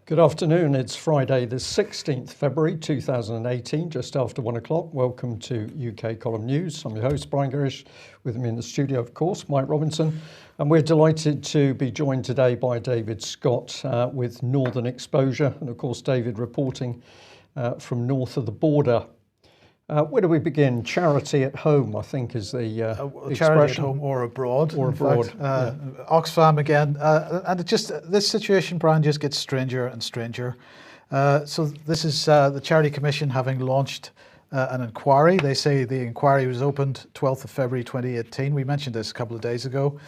Good afternoon. It's Friday, the 16th February 2018, just after 1 o'clock. Welcome to UK Column News. I'm your host, Brian Gerrish. With me in the studio, of course, Mike Robinson. And we're delighted to be joined today by David Scott with Northern Exposure. And of course, David reporting from north of the border. Where do we begin? Charity at home, I think, is the expression. Charity at home or abroad. Or abroad. Oxfam again. And this situation, Brian, just gets stranger and stranger. So this is the Charity Commission having launched an inquiry. They say the inquiry was opened 12th of February 2018. We mentioned this a couple of days ago.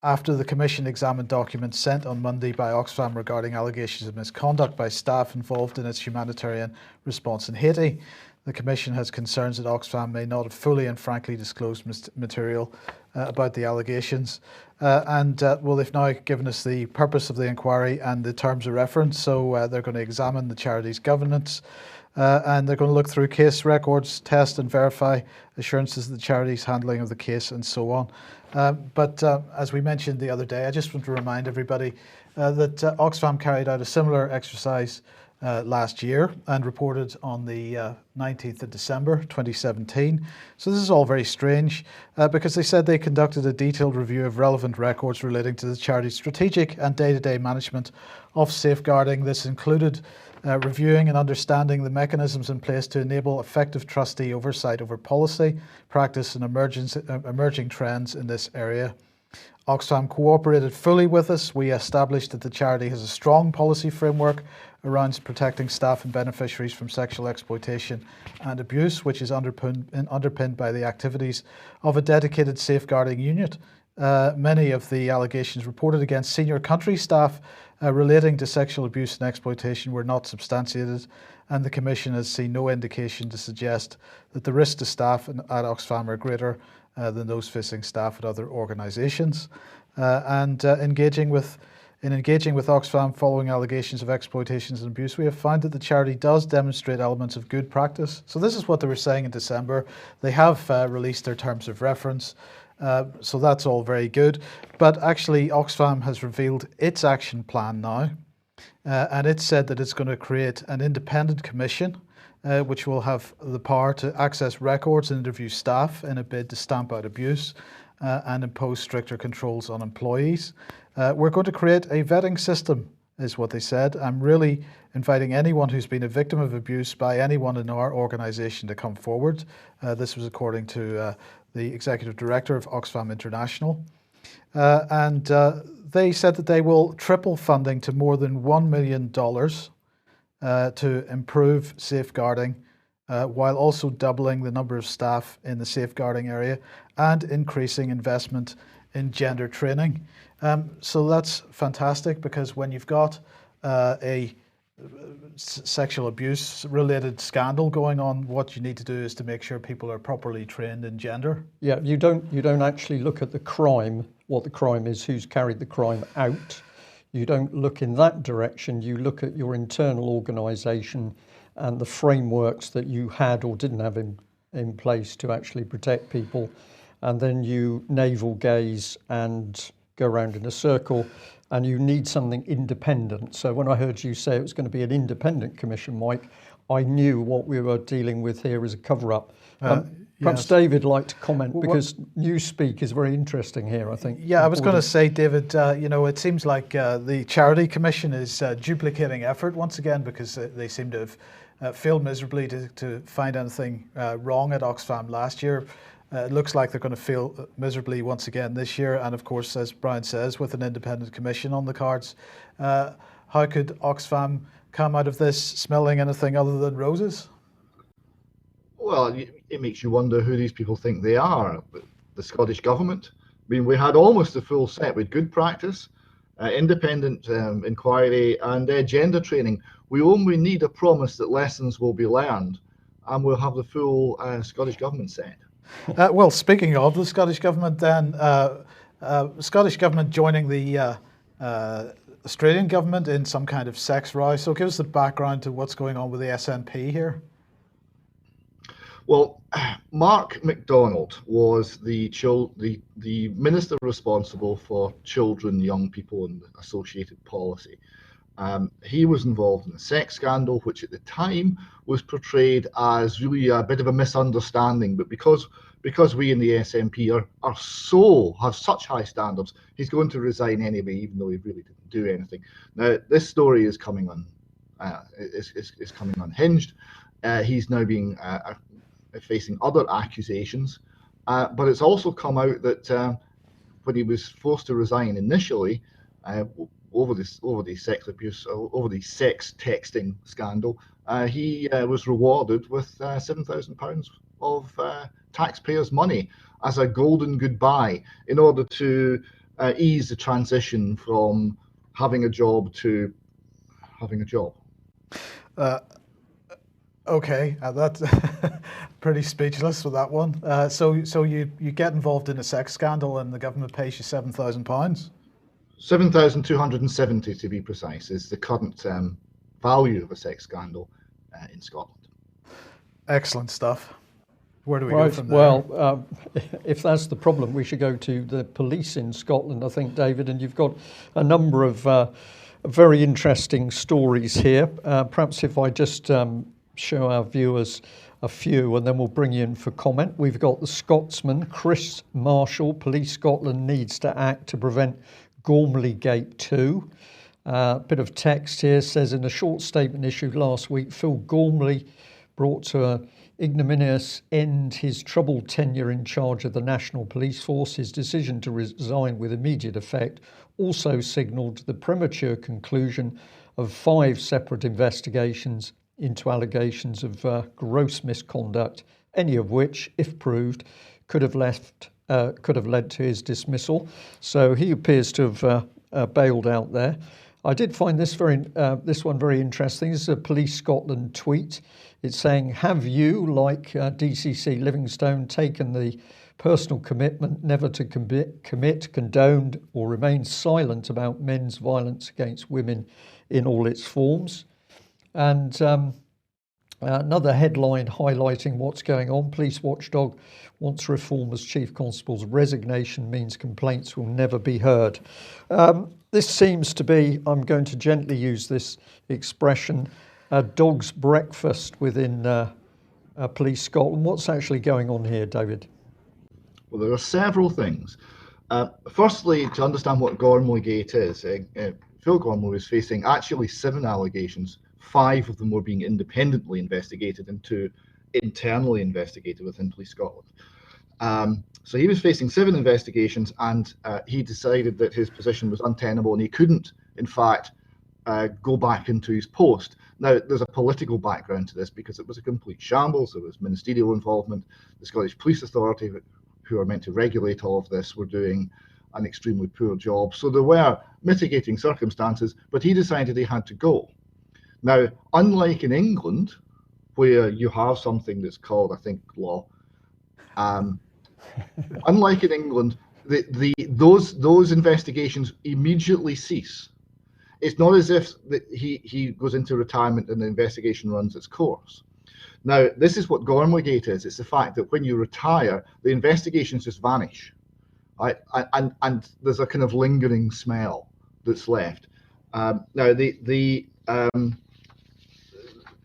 After the Commission examined documents sent on Monday by Oxfam regarding allegations of misconduct by staff involved in its humanitarian response in Haiti. The Commission has concerns that Oxfam may not have fully and frankly disclosed material about the allegations. Well, they've now given us the purpose of the inquiry and the terms of reference. So they're going to examine the charity's governance and they're going to look through case records, test and verify assurances of the charity's handling of the case and so on. But as we mentioned the other day, I just want to remind everybody that Oxfam carried out a similar exercise last year and reported on the 19th of December 2017. So this is all very strange because they said they conducted a detailed review of relevant records relating to the charity's strategic and day-to-day management of safeguarding. This included reviewing and understanding the mechanisms in place to enable effective trustee oversight over policy, practice and emerging trends in this area. Oxfam cooperated fully with us. We established that the charity has a strong policy framework around protecting staff and beneficiaries from sexual exploitation and abuse, which is underpinned by the activities of a dedicated safeguarding unit. Many of the allegations reported against senior country staff relating to sexual abuse and exploitation were not substantiated, and the Commission has seen no indication to suggest that the risks to staff at Oxfam are greater than those facing staff at other organisations. Engaging with Oxfam following allegations of exploitations and abuse, we have found that the charity does demonstrate elements of good practice. So this is what they were saying in December. They have released their terms of reference. So that's all very good. But actually, Oxfam has revealed its action plan now. And it said that it's going to create an independent commission which will have the power to access records and interview staff in a bid to stamp out abuse and impose stricter controls on employees. We're going to create a vetting system, is what they said. I'm really inviting anyone who's been a victim of abuse by anyone in our organisation to come forward. This was according to the Executive Director of Oxfam International. They said that they will triple funding to more than $1 million to improve safeguarding, while also doubling the number of staff in the safeguarding area and increasing investment in gender training. So that's fantastic, because when you've got a sexual abuse related scandal going on, what you need to do is to make sure people are properly trained in gender. Yeah, you don't actually look at the crime, what the crime is, who's carried the crime out. You don't look in that direction. You look at your internal organisation and the frameworks that you had or didn't have in place to actually protect people. And then you navel gaze and go around in a circle, and you need something independent. So when I heard you say it was going to be an independent commission, Mike, I knew what we were dealing with here is a cover-up. Perhaps yes. David would like to comment, because Newspeak is very interesting here, I think. Yeah, I was going to say, David, it seems like the Charity Commission is duplicating effort once again, because they seem to have failed miserably to find anything wrong at Oxfam last year. It looks like they're going to fail miserably once again this year. And of course, as Brian says, with an independent commission on the cards, how could Oxfam come out of this smelling anything other than roses? Well, it makes you wonder who these people think they are. The Scottish Government. I mean, we had almost a full set with good practice, independent inquiry and gender training. We only need a promise that lessons will be learned, and we'll have the full Scottish Government set. Well, speaking of the Scottish Government then, Scottish Government joining the Australian Government in some kind of sex row. So give us the background to what's going on with the SNP here. Well, Mark McDonald was the minister responsible for children, young people and associated policy. He was involved in a sex scandal, which at the time was portrayed as really a bit of a misunderstanding. But because we in the SNP have such high standards, he's going to resign anyway, even though he really didn't do anything. Now this story is coming unhinged. He's now being facing other accusations, but it's also come out that when he was forced to resign initially over the sex abuse, over the sex texting scandal, he was rewarded with £7,000 of taxpayers' money as a golden goodbye in order to ease the transition from having a job to having a job. Okay, that's pretty speechless with that one. So you get involved in a sex scandal and the government pays you £7,000? 7,270 to be precise is the current value of a sex scandal in Scotland. Excellent stuff. Where do we go from there? Well, if that's the problem, we should go to the police in Scotland, I think, David, and you've got a number of very interesting stories here. Perhaps if I just show our viewers a few and then we'll bring you in for comment. We've got the Scotsman, Chris Marshall, Police Scotland needs to act to prevent Gormley Gate 2. Bit of text here says, in a short statement issued last week, Phil Gormley brought to an ignominious end his troubled tenure in charge of the National Police Force. His decision to resign with immediate effect also signalled the premature conclusion of 5 separate investigations into allegations of gross misconduct, any of which, if proved, could have led to his dismissal. So he appears to have bailed out there. I did find this one very interesting. This is a Police Scotland tweet. It's saying, have you, like DCC Livingstone, taken the personal commitment never to commit, condoned or remain silent about men's violence against women in all its forms? And another headline highlighting what's going on. Police watchdog wants reform as Chief Constable's resignation means complaints will never be heard. This seems to be, I'm going to gently use this expression, a dog's breakfast within Police Scotland. What's actually going on here, David? Well, there are several things. Firstly, to understand what Gormley Gate is, Phil Gormley was facing actually 7 allegations. 5 of them were being independently investigated and 2 internally investigated within Police Scotland. So he was facing 7 investigations, and he decided that his position was untenable and he couldn't, in fact, go back into his post. Now, there's a political background to this because it was a complete shambles. There was ministerial involvement. The Scottish Police Authority, who are meant to regulate all of this, were doing an extremely poor job. So there were mitigating circumstances, but he decided he had to go. Now, unlike in England, where you have something that's called, I think, law, unlike in England, those investigations immediately cease. It's not as if he goes into retirement and the investigation runs its course. Now, this is what Gormley Gate is. It's the fact that when you retire, the investigations just vanish, right? And there's a kind of lingering smell that's left. Now,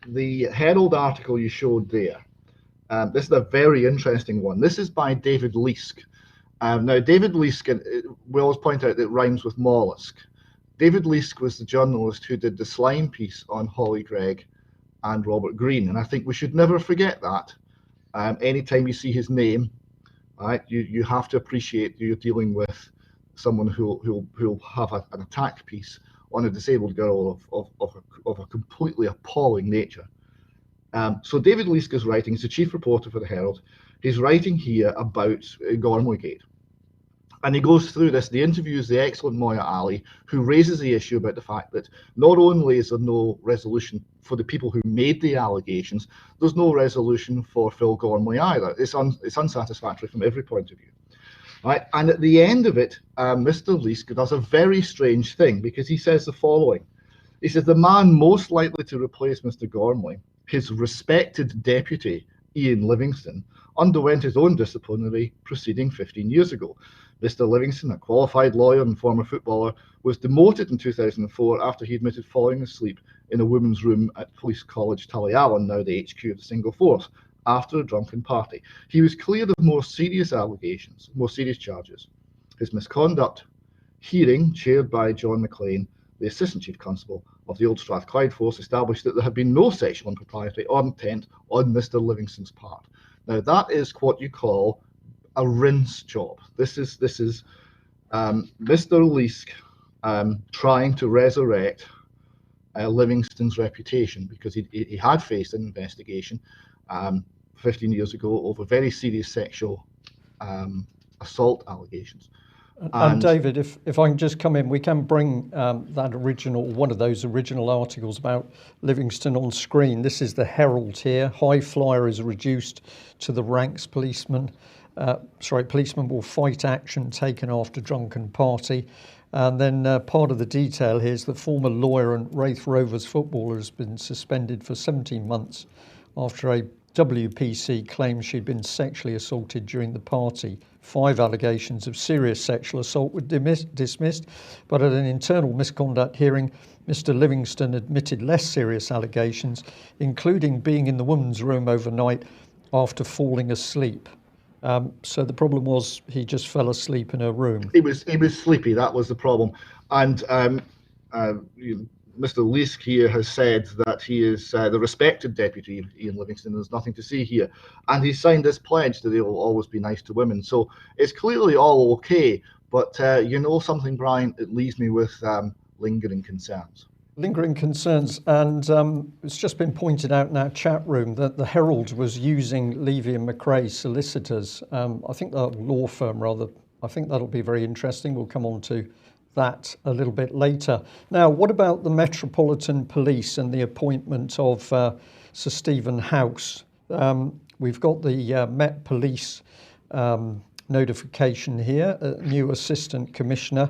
the Herald article you showed there, this is a very interesting one. This is by David Leask. Now, David Leask, we always point out that it rhymes with mollusk. David Leask was the journalist who did the slime piece on Holly Gregg and Robert Greene, and I think we should never forget that. Anytime you see his name, right, you have to appreciate you're dealing with someone who'll have an attack piece on a disabled girl of a completely appalling nature. So David Leask is writing, he's the chief reporter for the Herald. He's writing here about Gormley Gate. And he goes through this. The interview is the excellent Moya Ali, who raises the issue about the fact that not only is there no resolution for the people who made the allegations, there's no resolution for Phil Gormley either. It's unsatisfactory from every point of view. Right? And at the end of it, Mr. Leask does a very strange thing, because he says the following. He says, the man most likely to replace Mr. Gormley, his respected deputy, Ian Livingstone, underwent his own disciplinary proceeding 15 years ago. Mr. Livingston, a qualified lawyer and former footballer, was demoted in 2004 after he admitted falling asleep in a women's room at Police College Tullyallen, now the HQ of the Single Force, after a drunken party. He was cleared of more serious allegations, more serious charges. His misconduct hearing, chaired by John McLean, the Assistant Chief Constable of the Old Strathclyde Force, established that there had been no sexual impropriety or intent on Mr. Livingston's part. Now that is what you call a rinse job. This is Mr. Leask trying to resurrect Livingston's reputation, because he had faced an investigation 15 years ago over very serious sexual assault allegations. And David, if I can just come in, we can bring one of those original articles about Livingston on screen. This is the Herald here. High flyer is reduced to the ranks. Policeman will fight action taken after drunken party. And then part of the detail here is that former lawyer and Wraith Rovers footballer has been suspended for 17 months after a WPC claimed she'd been sexually assaulted during the party. 5 allegations of serious sexual assault were dismissed, but at an internal misconduct hearing, Mr. Livingston admitted less serious allegations, including being in the woman's room overnight after falling asleep. So the problem was he just fell asleep in her room. He was sleepy. That was the problem. And Mr. Leask here has said that he is the respected deputy Ian Livingston. There's nothing to see here, and he signed this pledge that he will always be nice to women. So it's clearly all okay. But you know something, Brian? It leaves me with lingering concerns. Lingering concerns, and it's just been pointed out in our chat room that the Herald was using Levy and McRae solicitors. I think the law firm, rather. I think that'll be very interesting. We'll come on to that a little bit later. Now, what about the Metropolitan Police and the appointment of Sir Stephen House? We've got the Met Police notification here, a new Assistant Commissioner.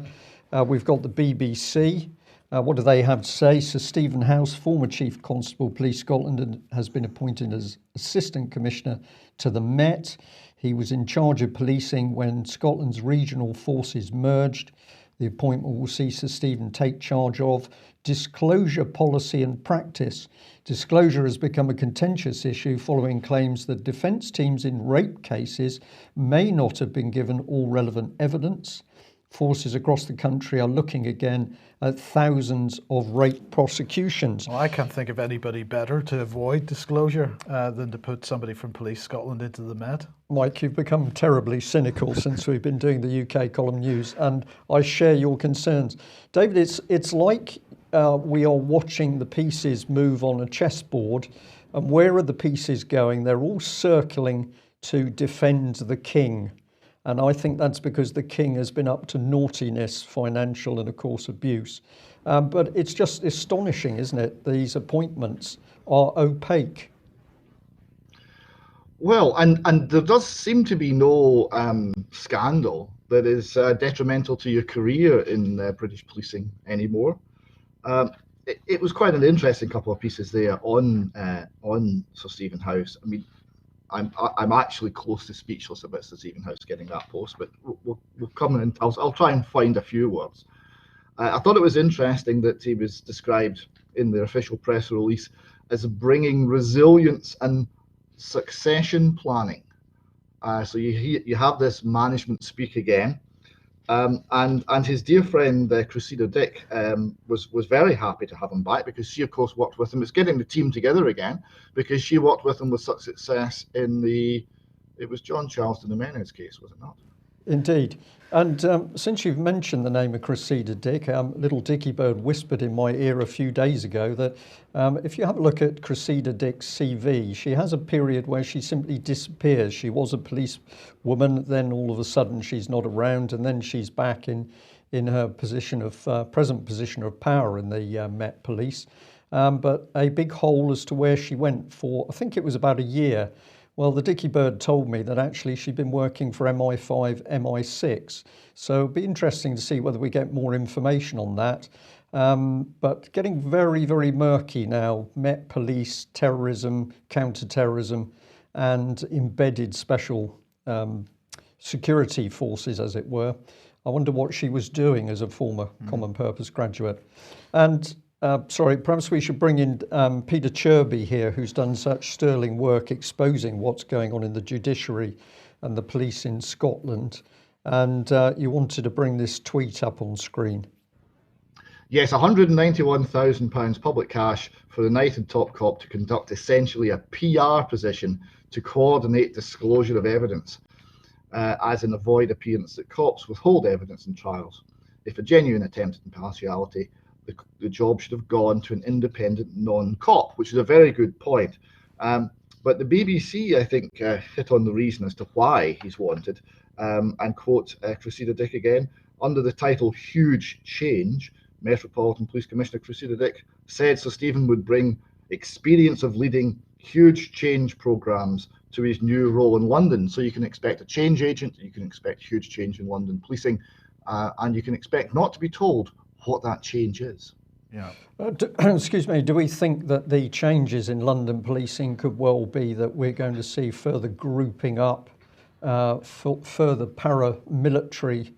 We've got the BBC. What do they have to say? Sir Stephen House, former Chief Constable, Police Scotland, has been appointed as Assistant Commissioner to the Met. He was in charge of policing when Scotland's regional forces merged. The appointment will see Sir Stephen take charge of disclosure policy and practice. Disclosure has become a contentious issue following claims that defence teams in rape cases may not have been given all relevant evidence. Forces across the country are looking again at thousands of rape prosecutions. Well, I can't think of anybody better to avoid disclosure than to put somebody from Police Scotland into the Met. Mike, you've become terribly cynical since we've been doing the UK column news, and I share your concerns. David, it's like we are watching the pieces move on a chessboard, and where are the pieces going? They're all circling to defend the king. And I think that's because the king has been up to naughtiness, financial and, of course, abuse. But it's just astonishing, isn't it? These appointments are opaque. Well, and there does seem to be no scandal that is detrimental to your career in British policing anymore. It was quite an interesting couple of pieces there on Sir Stephen House. I mean, I'm actually close to speechless about Sir Stephen House getting that post, but we'll come in. I'll try and find a few words. I thought it was interesting that he was described in the official press release as bringing resilience and succession planning. So you have this management speak again, and his dear friend Cressida Dick was very happy to have him back, because she of course worked with him. It's getting the team together again, because she worked with him with such success in it was John Charles de Menezes case, was it not? Indeed. And since you've mentioned the name of Cressida Dick, little Dickie Bird whispered in my ear a few days ago that if you have a look at Cressida Dick's CV, she has a period where she simply disappears. She was a police woman, then all of a sudden she's not around, and then she's back in her position of present position of power in the Met Police. But a big hole as to where she went for, I think it was about a year. Well, the Dickie Bird told me that actually she'd been working for MI5, MI6. So it'll be interesting to see whether we get more information on that. But getting very, very murky now. Met Police, terrorism, counter-terrorism, and embedded special security forces, as it were. I wonder what she was doing as a former common purpose graduate. And sorry, perhaps we should bring in Peter Cherbi here, who's done such sterling work exposing what's going on in the judiciary and the police in Scotland. And you wanted to bring this tweet up on screen. Yes, £191,000 public cash for the knighted top cop to conduct essentially a PR position to coordinate disclosure of evidence, as in avoid appearance that cops withhold evidence in trials. If a genuine attempt at impartiality, the job should have gone to an independent non-cop, which is a very good point. But the BBC, I think, hit on the reason as to why he's wanted, and quote Cressida Dick again, under the title Huge Change, Metropolitan Police Commissioner Cressida Dick said Sir Stephen would bring experience of leading huge change programmes to his new role in London. So you can expect a change agent, you can expect huge change in London policing, and you can expect not to be told what that change is. Yeah. Excuse me, do we think that the changes in London policing could well be that we're going to see further grouping up, further paramilitary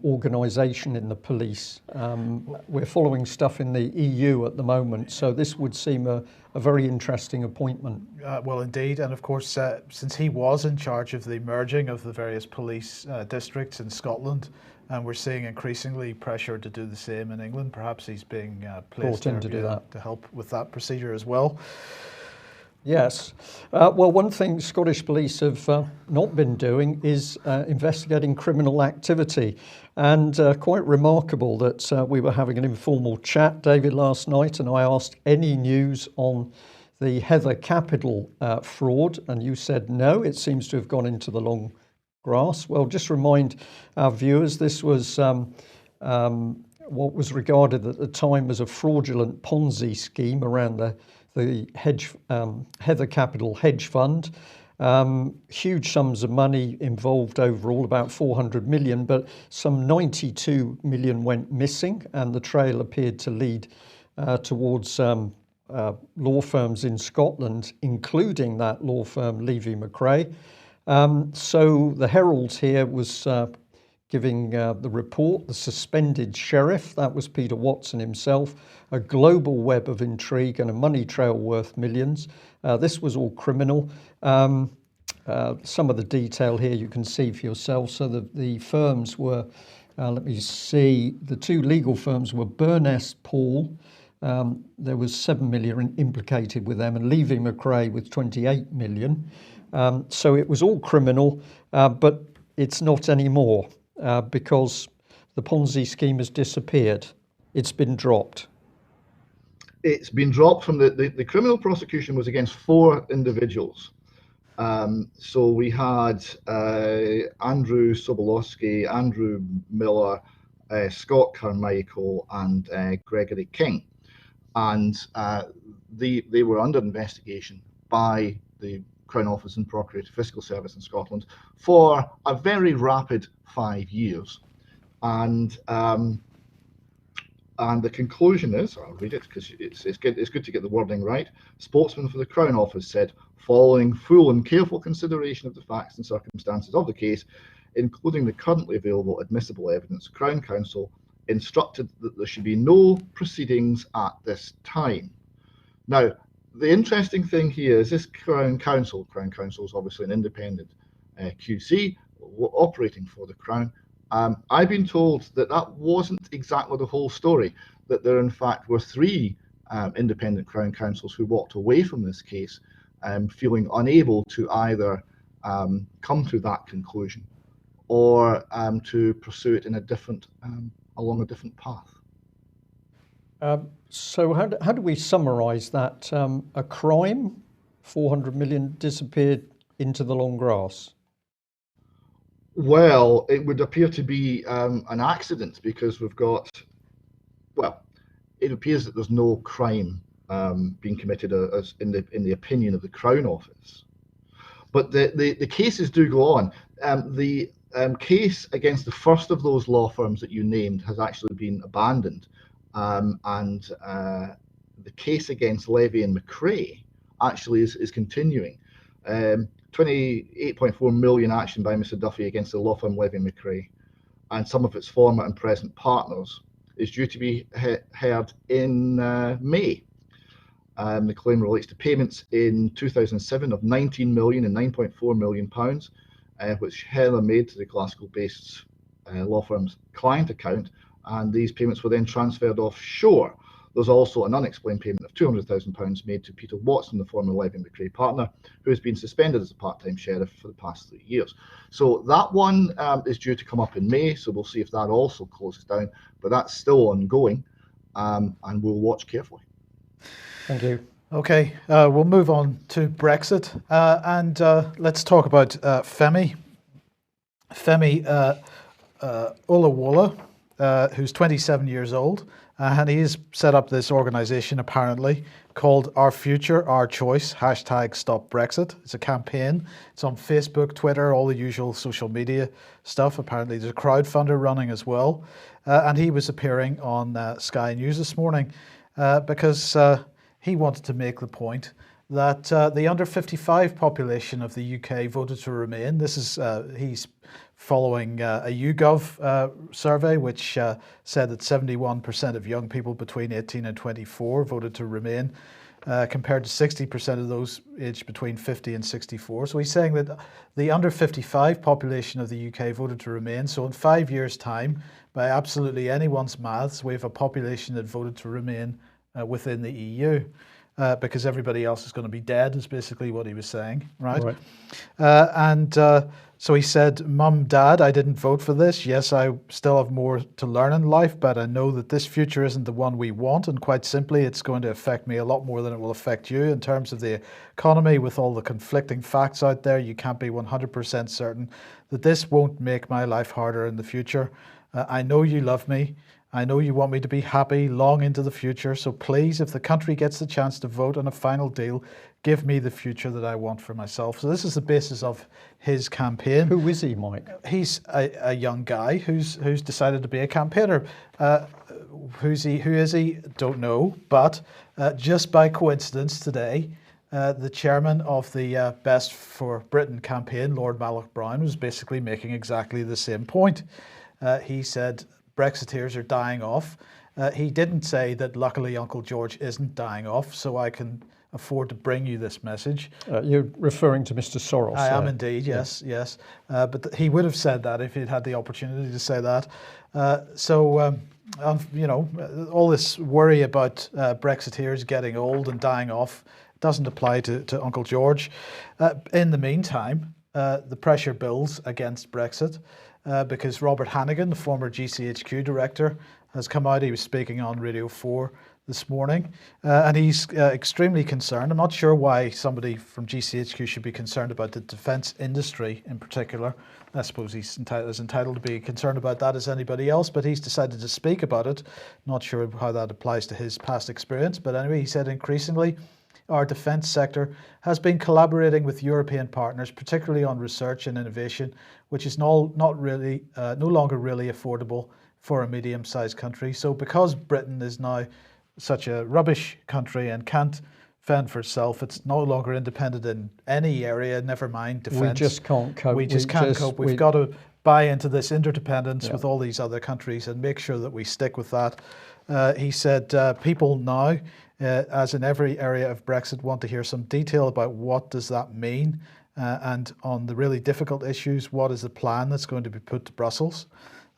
organisation in the police? We're following stuff in the EU at the moment, so this would seem a very interesting appointment. Well, indeed, and of course, since he was in charge of the merging of the various police districts in Scotland, and we're seeing increasingly pressure to do the same in England, perhaps he's being placed in to do that, to help with that procedure as well. Yes. Well, one thing Scottish police have not been doing is investigating criminal activity. And quite remarkable that we were having an informal chat, David, last night, and I asked any news on the Heather Capital fraud, and you said no, it seems to have gone into the long grass. Well, just remind our viewers, this was what was regarded at the time as a fraudulent Ponzi scheme around the hedge, Heather Capital hedge fund. Huge sums of money involved overall, about 400 million, but some 92 million went missing, and the trail appeared to lead towards law firms in Scotland, including that law firm Levy-McRae. So the Herald here was giving the report, the suspended sheriff, that was Peter Watson himself, a global web of intrigue and a money trail worth millions. This was all criminal. Some of the detail here you can see for yourself. So the firms were, let me see, the two legal firms were Burness Paul, there was 7 million implicated with them, and Levy-McRae with 28 million. So it was all criminal, but it's not anymore because the Ponzi scheme has disappeared. It's been dropped. It's been dropped from the criminal prosecution was against 4 individuals. So we had Andrew Sobolewski, Andrew Miller, Scott Carmichael, and Gregory King. And they were under investigation by the Crown Office and Procurator Fiscal Service in Scotland for a very rapid 5 years. And the conclusion is, I'll read it because it's good to get the wording right. Spokesman for the Crown Office said, following full and careful consideration of the facts and circumstances of the case, including the currently available admissible evidence, Crown Counsel instructed that there should be no proceedings at this time. Now, the interesting thing here is this Crown Counsel is obviously an independent QC operating for the Crown. I've been told that that wasn't exactly the whole story, that there in fact were 3 independent Crown Counsels who walked away from this case feeling unable to either come to that conclusion or to pursue it in a different, along a different path. So how do we summarise that? A crime, 400 million disappeared into the long grass? Well, it would appear to be an accident because we've got, well, it appears that there's no crime being committed as in the opinion of the Crown Office. But the cases do go on. The case against the first of those law firms that you named has actually been abandoned. And the case against Levy and McRae actually is continuing. £28.4 million action by Mr Duffy against the law firm Levy McRae and some of its former and present partners is due to be heard in May. The claim relates to payments in 2007 of 19 million and 9.4 million pounds, which Heather made to the Glasgow-based law firm's client account, and these payments were then transferred offshore. There's also an unexplained payment of £200,000 made to Peter Watson, the former Levy McRae partner, who has been suspended as a part-time sheriff for the past 3 years. So that one is due to come up in May, so we'll see if that also closes down, but that's still ongoing, and we'll watch carefully. Thank you. Okay, we'll move on to Brexit, and let's talk about Femi. Femi Oluwole, who's 27 years old, and he's set up this organization apparently called Our Future, Our Choice, #StopBrexit. It's a campaign. It's on Facebook, Twitter, all the usual social media stuff. Apparently there's a crowdfunder running as well. And he was appearing on Sky News this morning because he wanted to make the point that the under 55 population of the UK voted to remain. This is, he's following a YouGov survey, which said that 71% of young people between 18 and 24 voted to remain, compared to 60% of those aged between 50 and 64. So he's saying that the under 55 population of the UK voted to remain. So in 5 years' time, by absolutely anyone's maths, we have a population that voted to remain within the EU. Because everybody else is going to be dead, is basically what he was saying, right? So he said, Mum, Dad, I didn't vote for this. Yes, I still have more to learn in life, but I know that this future isn't the one we want. And quite simply, it's going to affect me a lot more than it will affect you in terms of the economy. With all the conflicting facts out there, you can't be 100% certain that this won't make my life harder in the future. I know you love me. I know you want me to be happy long into the future, so please, if the country gets the chance to vote on a final deal, give me the future that I want for myself. So this is the basis of his campaign. Who is he, Mike? He's a young guy who's decided to be a campaigner. Who is he? Don't know. But just by coincidence today, the chairman of the Best for Britain campaign, Lord Malloch Brown, was basically making exactly the same point. He said, Brexiteers are dying off. He didn't say that luckily Uncle George isn't dying off, so I can afford to bring you this message. You're referring to Mr. Soros. I am indeed, yes. But he would have said that if he'd had the opportunity to say that. You know, all this worry about Brexiteers getting old and dying off doesn't apply to Uncle George. In the meantime, the pressure builds against Brexit. Because Robert Hannigan, the former GCHQ director, has come out. He was speaking on Radio 4 this morning, and he's extremely concerned. I'm not sure why somebody from GCHQ should be concerned about the defence industry in particular. I suppose he's as entitled to be concerned about that as anybody else, but he's decided to speak about it. Not sure how that applies to his past experience, but anyway, he said increasingly our defence sector has been collaborating with European partners, particularly on research and innovation, which is no longer really affordable for a medium-sized country. So because Britain is now such a rubbish country and can't fend for itself, it's no longer independent in any area, never mind defence. We just can't cope. We just can't cope. We've got to buy into this interdependence with all these other countries and make sure that we stick with that. He said people now, as in every area of Brexit, want to hear some detail about what does that mean, and on the really difficult issues, what is the plan that's going to be put to Brussels.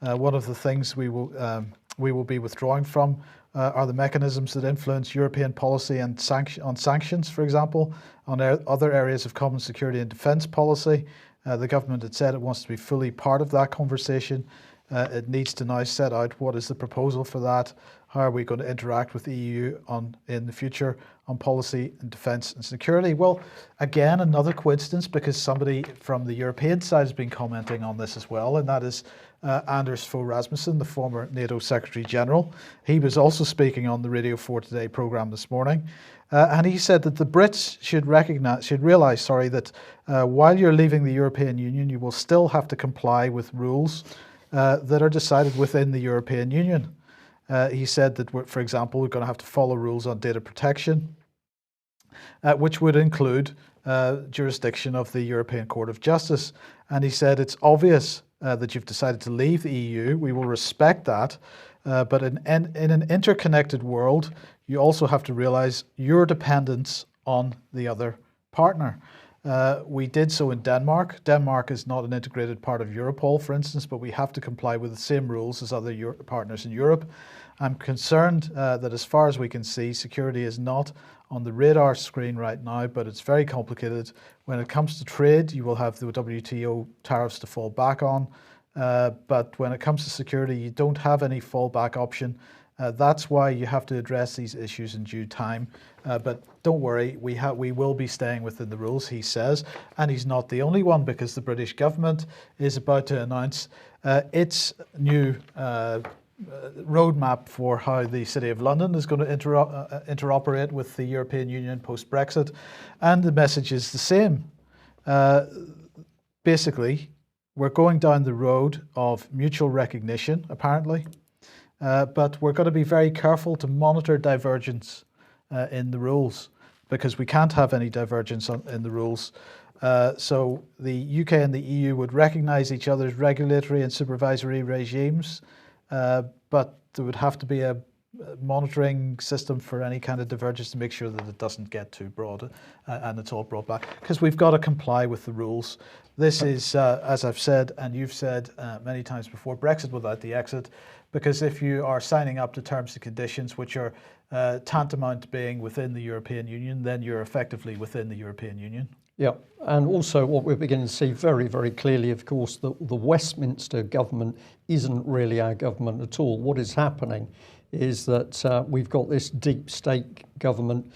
One of the things we will be withdrawing from are the mechanisms that influence European policy and on sanctions, for example, on other areas of common security and defence policy. The government had said it wants to be fully part of that conversation. It needs to now set out what is the proposal for that. How are we going to interact with the EU in the future on policy and defence and security? Well, again, another coincidence, because somebody from the European side has been commenting on this as well, and that is Anders Fogh Rasmussen, the former NATO Secretary General. He was also speaking on the Radio 4 Today programme this morning, and he said that the Brits should realise that while you're leaving the European Union, you will still have to comply with rules that are decided within the European Union. He said that, for example, we're going to have to follow rules on data protection, which would include jurisdiction of the European Court of Justice. And he said, it's obvious that you've decided to leave the EU. We will respect that. But in an interconnected world, you also have to realize your dependence on the other partner. We did so in Denmark. Denmark is not an integrated part of Europol, for instance, but we have to comply with the same rules as other partners in Europe. I'm concerned that as far as we can see, security is not on the radar screen right now, but it's very complicated. When it comes to trade, you will have the WTO tariffs to fall back on. But when it comes to security, you don't have any fallback option. That's why you have to address these issues in due time. But don't worry, we will be staying within the rules, he says. And he's not the only one, because the British government is about to announce its new roadmap for how the City of London is going to interoperate with the European Union post-Brexit. And the message is the same. Basically, we're going down the road of mutual recognition, apparently. But we're going to be very careful to monitor divergence in the rules, because we can't have any divergence in the rules. So the UK and the EU would recognise each other's regulatory and supervisory regimes, but there would have to be a monitoring system for any kind of divergence to make sure that it doesn't get too broad and it's all brought back, because we've got to comply with the rules. This is, as I've said and you've said many times before, Brexit without the exit, because if you are signing up to terms and conditions which are tantamount to being within the European Union, then you're effectively within the European Union. Yeah, and also what we're beginning to see very, very clearly, of course, that the Westminster government isn't really our government at all. What is happening is that we've got this deep state government,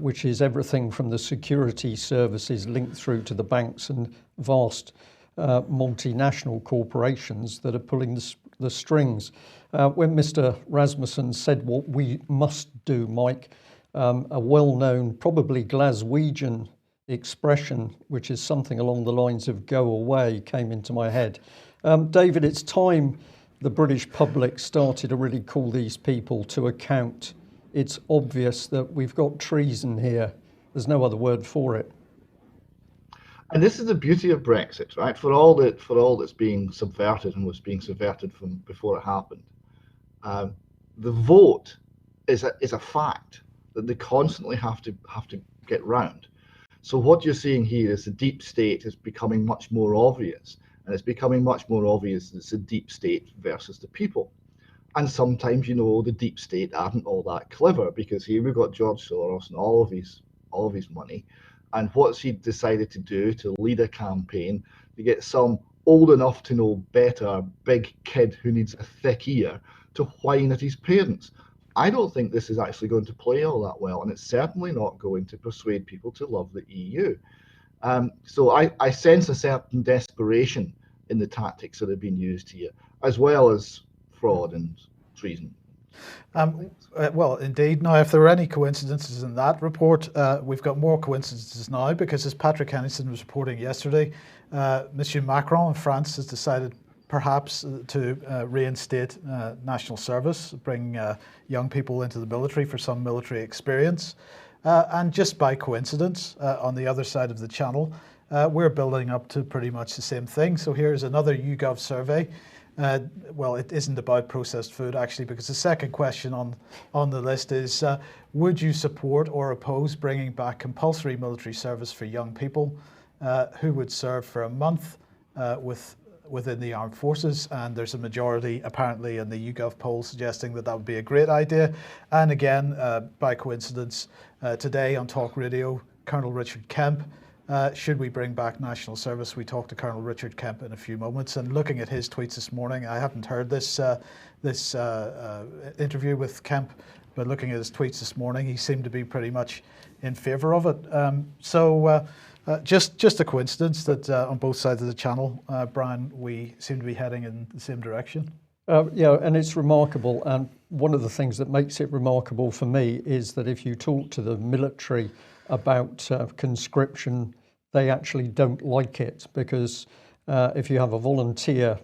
which is everything from the security services linked through to the banks and vast multinational corporations that are pulling the strings. When Mr. Rasmussen said what we must do, Mike, a well-known, probably Glaswegian expression, which is something along the lines of "go away," came into my head. David, it's time the British public started to really call these people to account. It's obvious that we've got treason here. There's no other word for it. And this is the beauty of Brexit, right? For all that's being subverted and was being subverted from before it happened, the vote is a fact that they constantly have to get round. So what you're seeing here is the deep state is becoming much more obvious, and it's becoming much more obvious that it's the deep state versus the people. And sometimes, the deep state aren't all that clever, because here we've got George Soros and all of his money. And what's he decided to do? To lead a campaign to get some old enough to know better big kid who needs a thick ear to whine at his parents. I don't think this is actually going to play all that well, and it's certainly not going to persuade people to love the EU. So I sense a certain desperation in the tactics that have been used here, as well as fraud and treason. Well, indeed. Now, if there are any coincidences in that report, we've got more coincidences now, because as Patrick Henningsen was reporting yesterday, Monsieur Macron in France has decided perhaps to reinstate national service, bring young people into the military for some military experience. And just by coincidence, on the other side of the channel, we're building up to pretty much the same thing. So here's another YouGov survey. Well, it isn't about processed food, actually, because the second question on the list is, would you support or oppose bringing back compulsory military service for young people who would serve for a month within the armed forces? And there's a majority, apparently, in the YouGov poll suggesting that would be a great idea. And again, by coincidence, today on Talk Radio, Colonel Richard Kemp, should we bring back national service? We talked to Colonel Richard Kemp in a few moments, and looking at his tweets this morning, I haven't heard this interview with Kemp, but looking at his tweets this morning, he seemed to be pretty much in favour of it. Just a coincidence that on both sides of the channel, Brian, we seem to be heading in the same direction. Yeah, and it's remarkable. And one of the things that makes it remarkable for me is that if you talk to the military about conscription, they actually don't like it, because if you have a volunteer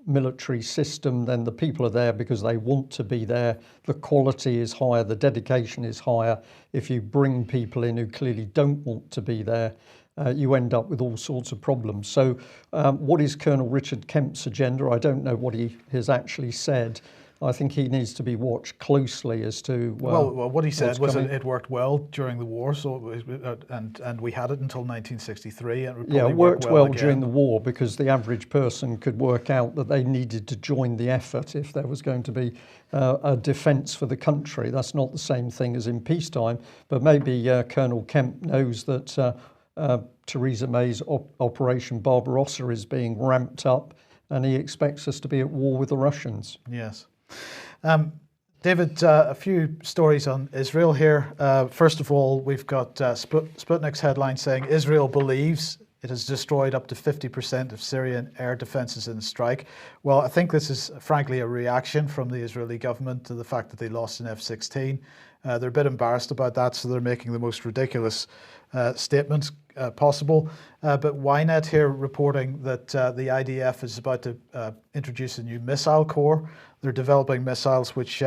military system, then the people are there because they want to be there. The quality is higher, the dedication is higher. If you bring people in who clearly don't want to be there, you end up with all sorts of problems. So what is Colonel Richard Kemp's agenda? I don't know what he has actually said. I think he needs to be watched closely as to well, what he said was coming. it worked well during the war, so and we had it until 1963, and it it worked well again during the war because the average person could work out that they needed to join the effort if there was going to be a defence for the country. That's not the same thing as in peacetime, but maybe Colonel Kemp knows that Theresa May's Operation Barbarossa is being ramped up, and he expects us to be at war with the Russians. Yes. David, a few stories on Israel here. First of all, we've got Sputnik's headline saying Israel believes it has destroyed up to 50% of Syrian air defences in the strike. Well, I think this is frankly a reaction from the Israeli government to the fact that they lost an F-16. They're a bit embarrassed about that, so they're making the most ridiculous statements possible. But Ynet here reporting that the IDF is about to introduce a new missile corps. They're developing missiles which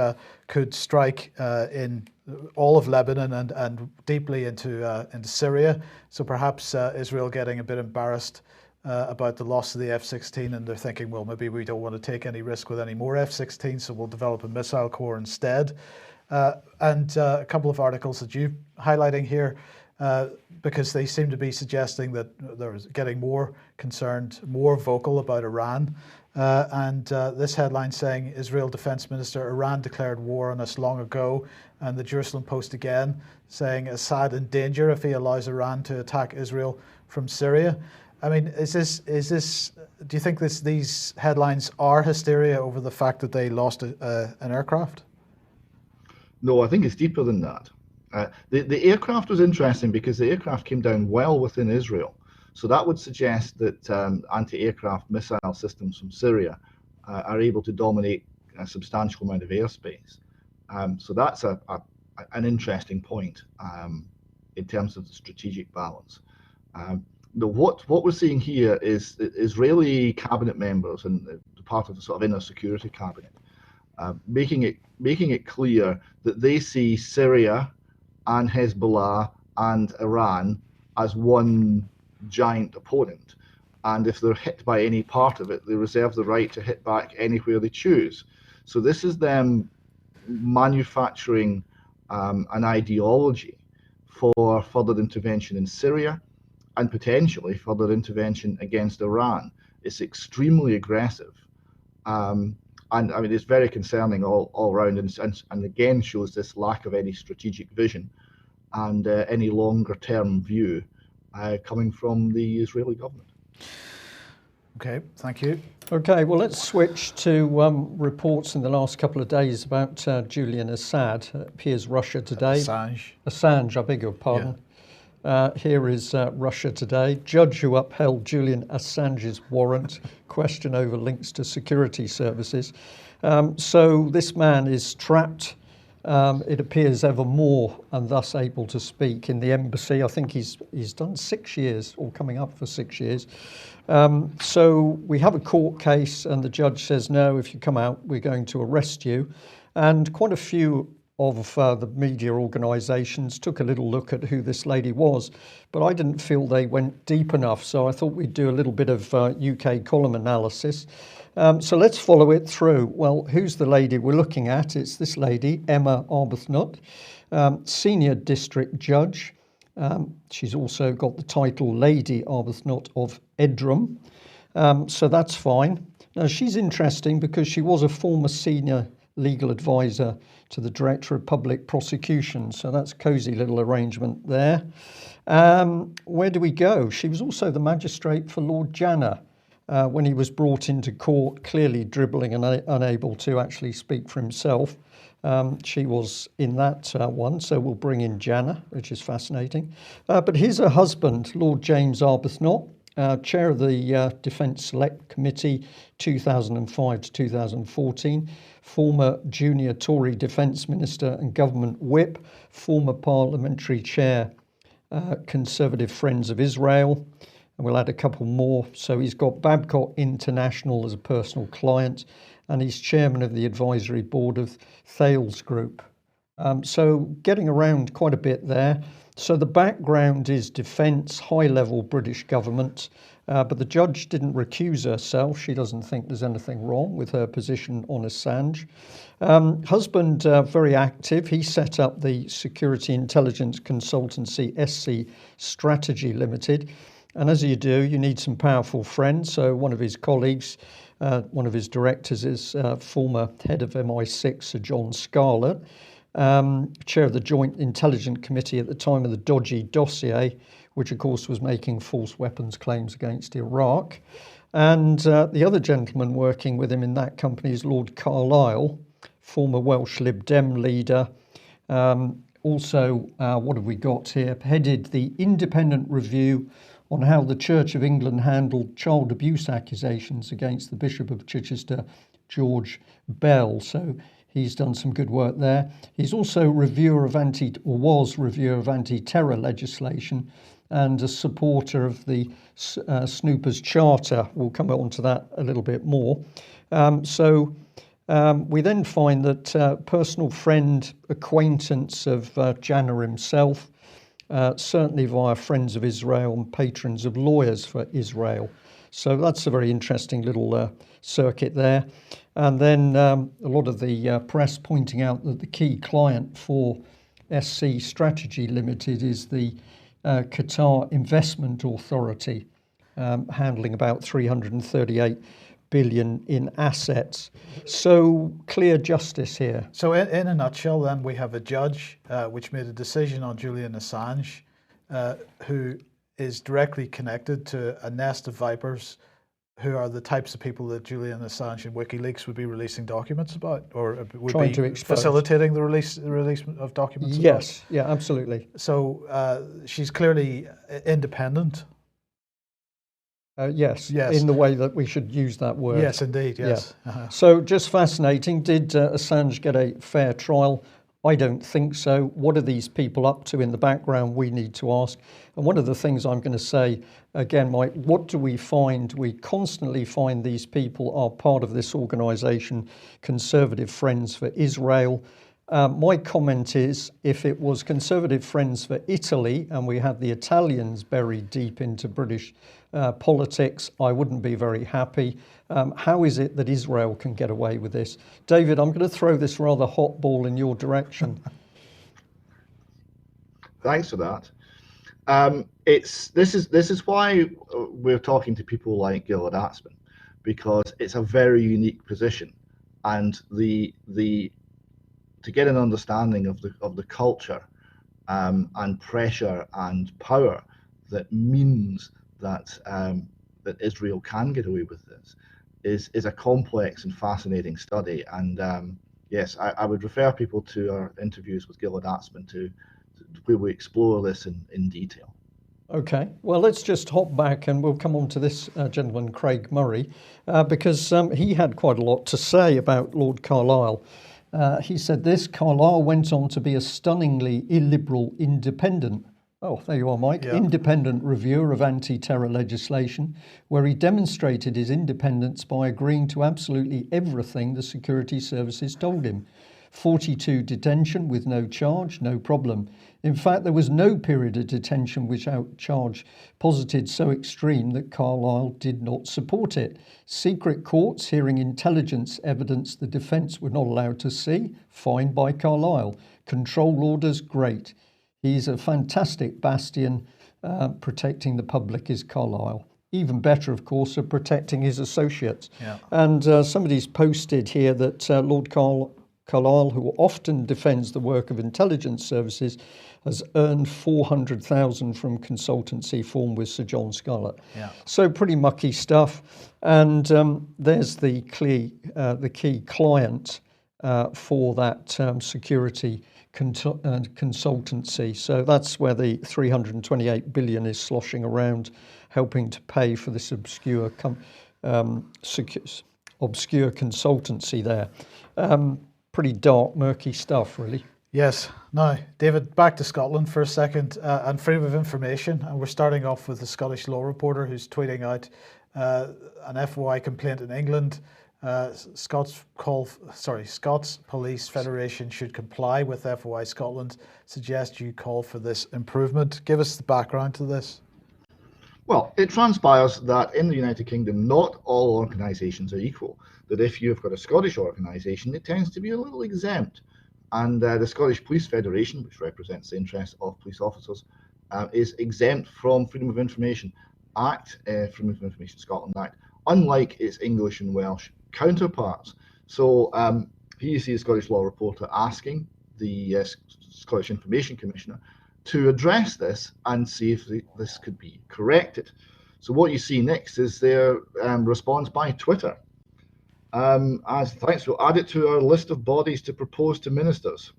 could strike in all of Lebanon and deeply into Syria. So perhaps Israel getting a bit embarrassed about the loss of the F-16, and they're thinking, well, maybe we don't want to take any risk with any more F-16, so we'll develop a missile corps instead. And a couple of articles that you're highlighting here, because they seem to be suggesting that they're getting more concerned, more vocal about Iran. And this headline saying, Israel Defense Minister, Iran declared war on us long ago. And the Jerusalem Post again saying Assad in danger if he allows Iran to attack Israel from Syria. I mean, is this? Do you think these headlines are hysteria over the fact that they lost an aircraft? No, I think it's deeper than that. The aircraft was interesting because the aircraft came down well within Israel. So that would suggest that anti-aircraft missile systems from Syria are able to dominate a substantial amount of airspace. So that's an interesting point in terms of the strategic balance. What we're seeing here is Israeli cabinet members and part of the sort of inner security cabinet making it clear that they see Syria and Hezbollah and Iran as one giant opponent, and if they're hit by any part of it, they reserve the right to hit back anywhere they choose. So this is them manufacturing an ideology for further intervention in Syria and potentially further intervention against Iran. It's extremely aggressive, and I mean it's very concerning all around, and again shows this lack of any strategic vision and any longer term view coming from the Israeli government. Okay, thank you. Okay, well, let's switch to reports in the last couple of days about Julian Assange. It appears Russia Today. Assange, I beg your pardon. Yeah. Here is Russia Today. Judge who upheld Julian Assange's warrant, question over links to security services. So this man is trapped, it appears, ever more, and thus able to speak in the embassy. I think he's done 6 years, or coming up for 6 years. So we have a court case, and the judge says, no, if you come out, we're going to arrest you. And quite a few of the media organisations took a little look at who this lady was, but I didn't feel they went deep enough, so I thought we'd do a little bit of UK column analysis. So let's follow it through. Well, who's the lady we're looking at? It's this lady, Emma Arbuthnot, senior district judge. She's also got the title Lady Arbuthnot of Edrom, so that's fine. Now, she's interesting because she was a former senior legal advisor to the Director of Public Prosecution, so that's a cosy little arrangement there. Where do we go? She was also the magistrate for Lord Janner when he was brought into court, clearly dribbling and unable to actually speak for himself. She was in that one, so we'll bring in Janner, which is fascinating. But here's her husband, Lord James Arbuthnot, chair of the Defence Select Committee 2005 to 2014, former junior Tory Defence Minister and Government Whip, former parliamentary chair, Conservative Friends of Israel. and we'll add a couple more. So he's got Babcock International as a personal client, and he's chairman of the advisory board of Thales Group. So getting around quite a bit there. So the background is defence, high-level British government, but the judge didn't recuse herself. She doesn't think there's anything wrong with her position on Assange. Husband, very active. He set up the security intelligence consultancy SC Strategy Limited. And as you do, you need some powerful friends. So one of his colleagues, one of his directors is former head of MI6, Sir John Scarlett, chair of the Joint Intelligence Committee at the time of the dodgy dossier, which of course was making false weapons claims against Iraq. And the other gentleman working with him in that company is Lord Carlile, former Welsh Lib Dem leader. Also, what have we got here? Headed the independent review on how the Church of England handled child abuse accusations against the Bishop of Chichester, George Bell. So he's done some good work there. He's also was reviewer of anti-terror legislation and a supporter of the Snoopers Charter. We'll come on to that a little bit more. We then find that personal friend, acquaintance of Janner himself, certainly via Friends of Israel and patrons of Lawyers for Israel. So that's a very interesting little circuit there. And then a lot of the press pointing out that the key client for SC Strategy Limited is the Qatar Investment Authority, handling about 338 billion in assets. So clear justice here. So in a nutshell, then, we have a judge which made a decision on Julian Assange, who is directly connected to a nest of vipers who are the types of people that Julian Assange and WikiLeaks would be releasing documents about, or would Trying be to expose. Facilitating the release of documents about. Yes, yeah, absolutely. So she's clearly independent. Yes, in the way that we should use that word. Yes, indeed, yes. Yeah. So just fascinating. Did Assange get a fair trial? I don't think so. What are these people up to in the background? We need to ask. And one of the things I'm going to say, again, Mike, what do we find? We constantly find these people are part of this organisation, Conservative Friends for Israel. My comment is, if it was Conservative Friends for Italy and we had the Italians buried deep into British politics, I wouldn't be very happy. How is it that Israel can get away with this? David, I'm going to throw this rather hot ball in your direction. Thanks for that. This is why we're talking to people like Gilad Atzmon, because it's a very unique position, and to get an understanding of the culture and pressure and power that means that that Israel can get away with this is a complex and fascinating study. And yes, I would refer people to our interviews with Gilad Atzmon to where we explore this in detail. Okay, well, let's just hop back and we'll come on to this gentleman, Craig Murray, because he had quite a lot to say about Lord Carlile. He said this: Carlile went on to be a stunningly illiberal independent. Oh, there you are, Mike. Yeah. Independent reviewer of anti-terror legislation, where he demonstrated his independence by agreeing to absolutely everything the security services told him. 42 detention with no charge, no problem. In fact, there was no period of detention without charge posited so extreme that Carlile did not support it. Secret courts hearing intelligence evidence the defence were not allowed to see, fine by Carlile. Control orders, great. He's a fantastic bastion. Protecting the public is Carlile. Even better, of course, at protecting his associates. Yeah. And somebody's posted here that Lord Carlile, who often defends the work of intelligence services, has earned 400,000 from consultancy formed with Sir John Scarlett. Yeah. So pretty mucky stuff. And there's the key client for that security consultancy. So that's where the 328 billion is sloshing around, helping to pay for this obscure consultancy there. Pretty dark, murky stuff, really. Yes. Now, David, back to Scotland for a second and freedom of information. And we're starting off with the Scottish Law Reporter who's tweeting out an FOI complaint in England. Scots Police Federation should comply with FOI Scotland. Suggest you call for this improvement. Give us the background to this. Well, it transpires that in the United Kingdom, not all organisations are equal. That if you've got a Scottish organisation, it tends to be a little exempt. And the Scottish Police Federation, which represents the interests of police officers, is exempt from Freedom of Information Act, Freedom of Information Scotland Act, unlike its English and Welsh counterparts. So here you see the Scottish Law Reporter asking the Scottish Information Commissioner to address this and see if this could be corrected. So what you see next is their response by Twitter. As thanks, we'll add it to our list of bodies to propose to ministers.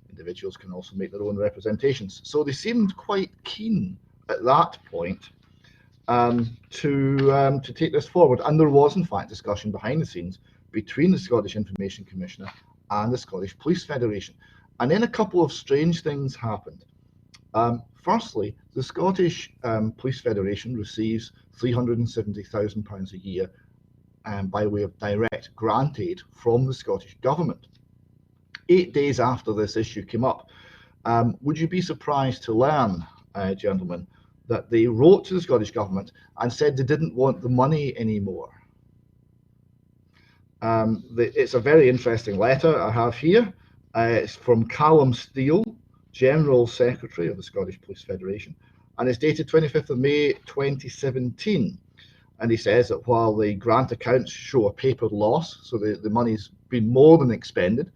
Individuals can also make their own representations. So they seemed quite keen at that point to take this forward. And there was, in fact, discussion behind the scenes between the Scottish Information Commissioner and the Scottish Police Federation. And then a couple of strange things happened. Firstly, the Scottish Police Federation receives £370,000 a year by way of direct grant aid from the Scottish Government. 8 days after this issue came up, would you be surprised to learn, gentlemen, that they wrote to the Scottish Government and said they didn't want the money anymore? It's a very interesting letter I have here. It's from Callum Steele, General Secretary of the Scottish Police Federation, and it's dated 25th of May 2017. And he says that while the grant accounts show a paper loss, so the money's been more than expended,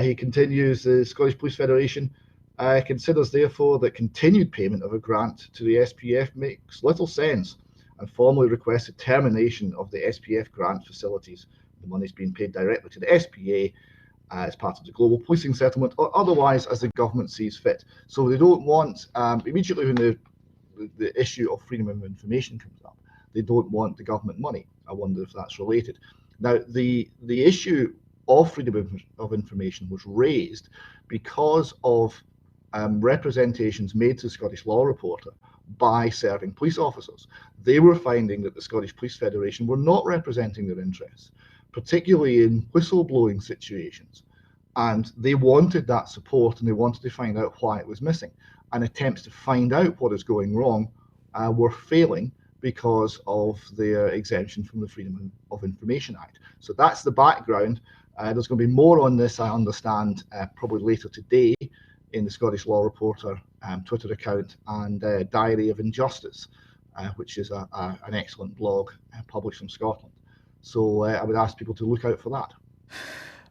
he continues, the Scottish Police Federation considers therefore that continued payment of a grant to the SPF makes little sense and formally requests a termination of the SPF grant facilities. The money's being paid directly to the SPA as part of the global policing settlement or otherwise as the government sees fit. So they don't want, immediately when the issue of freedom of information comes up, they don't want the government money. I wonder if that's related. Now, the issue of freedom of information was raised because of representations made to the Scottish Law Reporter by serving police officers. They were finding that the Scottish Police Federation were not representing their interests, particularly in whistleblowing situations. And they wanted that support and they wanted to find out why it was missing. And attempts to find out what is going wrong were failing because of their exemption from the Freedom of Information Act. So that's the background. There's going to be more on this, I understand, probably later today in the Scottish Law Reporter Twitter account and Diary of Injustice, which is an excellent blog published from Scotland. So I would ask people to look out for that.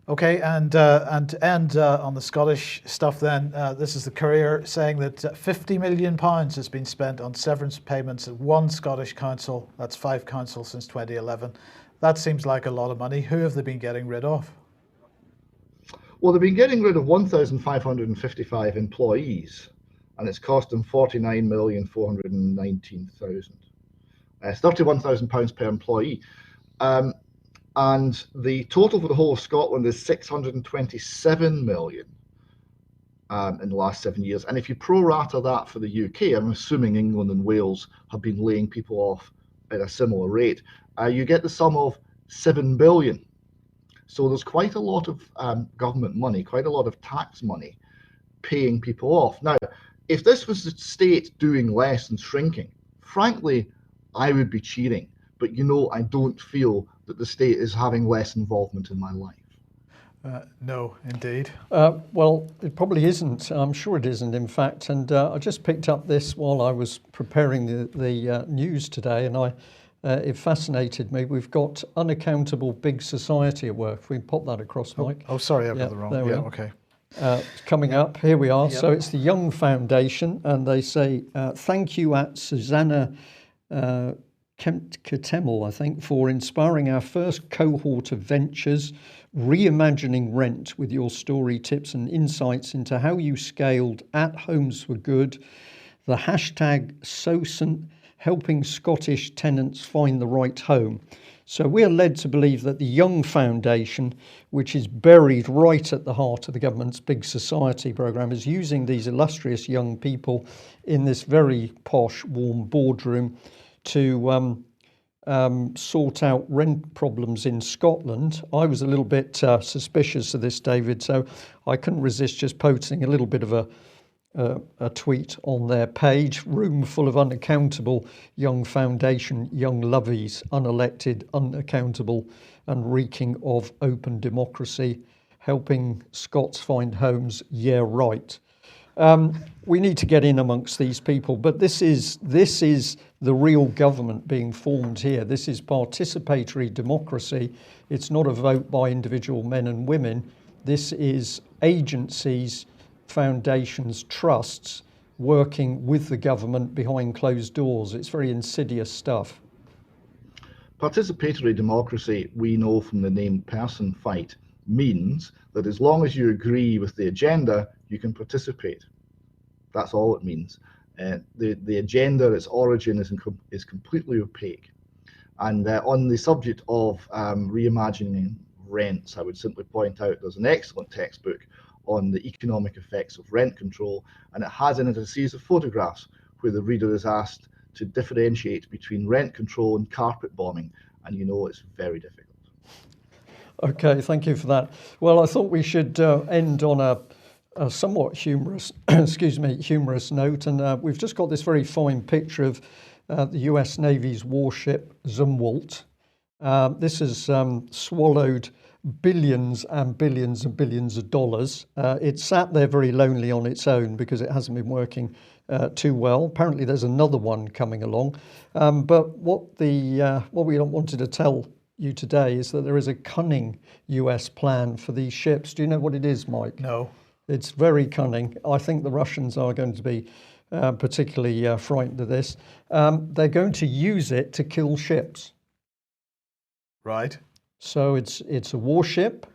Okay, and to end on the Scottish stuff then, this is the Courier saying that £50 million has been spent on severance payments at one Scottish council, that's Fife Council, since 2011. That seems like a lot of money. Who have they been getting rid of? Well, they've been getting rid of 1,555 employees, and it's cost them £49,419,000. It's £31,000 per employee. And the total for the whole of Scotland is 627 million in the last 7 years. And if you pro-rata that for the UK, I'm assuming England and Wales have been laying people off at a similar rate, you get the sum of 7 billion. So there's quite a lot of government money, quite a lot of tax money paying people off. Now, if this was the state doing less and shrinking, frankly, I would be cheering. But you know, I don't feel that the state is having less involvement in my life. No, indeed. Well, it probably isn't. I'm sure it isn't, in fact. And I just picked up this while I was preparing the news today, and it fascinated me. We've got unaccountable big society at work. If we pop that across, Mike. Oh, sorry, I've got the wrong. Yeah, okay. It's coming up. Here we are. Yep. So it's the Young Foundation, and they say, thank you at Susanna Ketemel, I think, for inspiring our first cohort of ventures, reimagining rent with your story, tips and insights into how you scaled at Homes for Good, the hashtag SOSANT, helping Scottish tenants find the right home. So we're led to believe that the Young Foundation, which is buried right at the heart of the government's Big Society programme, is using these illustrious young people in this very posh, warm boardroom to sort out rent problems in Scotland. I was a little bit suspicious of this, David, so I couldn't resist just posting a little bit of a tweet on their page. Room full of unaccountable Young Foundation, young lovies, unelected, unaccountable, and reeking of open democracy, helping Scots find homes. Yeah, right. We need to get in amongst these people, but this is the real government being formed here. This is participatory democracy. It's not a vote by individual men and women. This is agencies, foundations, trusts working with the government behind closed doors. It's very insidious stuff. Participatory democracy, we know from the name person fight, means that as long as you agree with the agenda, you can participate. That's all it means. The agenda, its origin is completely opaque. And on the subject of reimagining rents, I would simply point out there's an excellent textbook on the economic effects of rent control, and it has in it a series of photographs where the reader is asked to differentiate between rent control and carpet bombing, and you know it's very difficult. Okay, thank you for that. Well, I thought we should end on a somewhat humorous, humorous note, and we've just got this very fine picture of the US Navy's warship Zumwalt. This has swallowed billions and billions and billions of dollars. It sat there very lonely on its own because it hasn't been working too well. Apparently there's another one coming along. But what we wanted to tell you today is that there is a cunning US plan for these ships. Do you know what it is, Mike? No. It's very cunning. I think the Russians are going to be particularly frightened of this. They're going to use it to kill ships. Right. So it's a warship.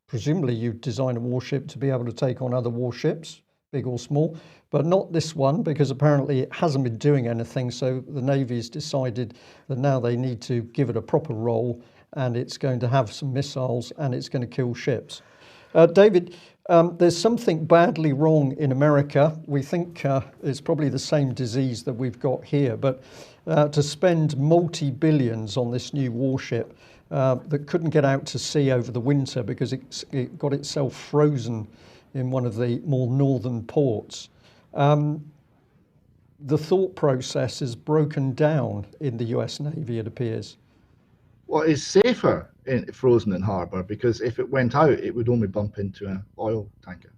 Presumably you design a warship to be able to take on other warships, big or small, but not this one because apparently it hasn't been doing anything. So the Navy's decided that now they need to give it a proper role, and it's going to have some missiles and it's going to kill ships. David, there's something badly wrong in America. We think it's probably the same disease that we've got here, but to spend multi-billions on this new warship that couldn't get out to sea over the winter because it got itself frozen in one of the more northern ports. The thought process is broken down in the US Navy, it appears. Well, it's safer frozen in harbour because if it went out, it would only bump into an oil tanker.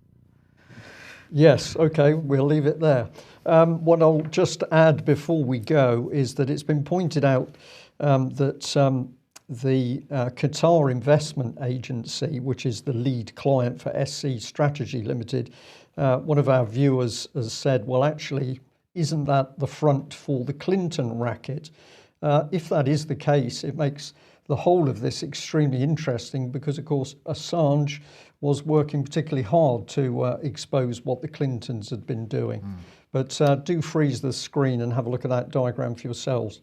Yes, okay, we'll leave it there. What I'll just add before we go is that it's been pointed out that the Qatar Investment Agency, which is the lead client for SC Strategy Limited, one of our viewers has said, well, actually, isn't that the front for the Clinton racket? If that is the case, it makes the whole of this extremely interesting because, of course, Assange was working particularly hard to expose what the Clintons had been doing. But do freeze the screen and have a look at that diagram for yourselves.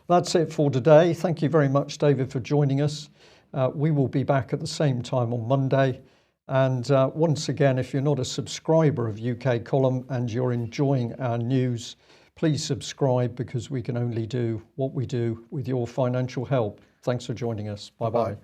That's it for today. Thank you very much, David, for joining us. We will be back at the same time on Monday. And once again, if you're not a subscriber of UK Column and you're enjoying our news, please subscribe because we can only do what we do with your financial help. Thanks for joining us. Bye-bye.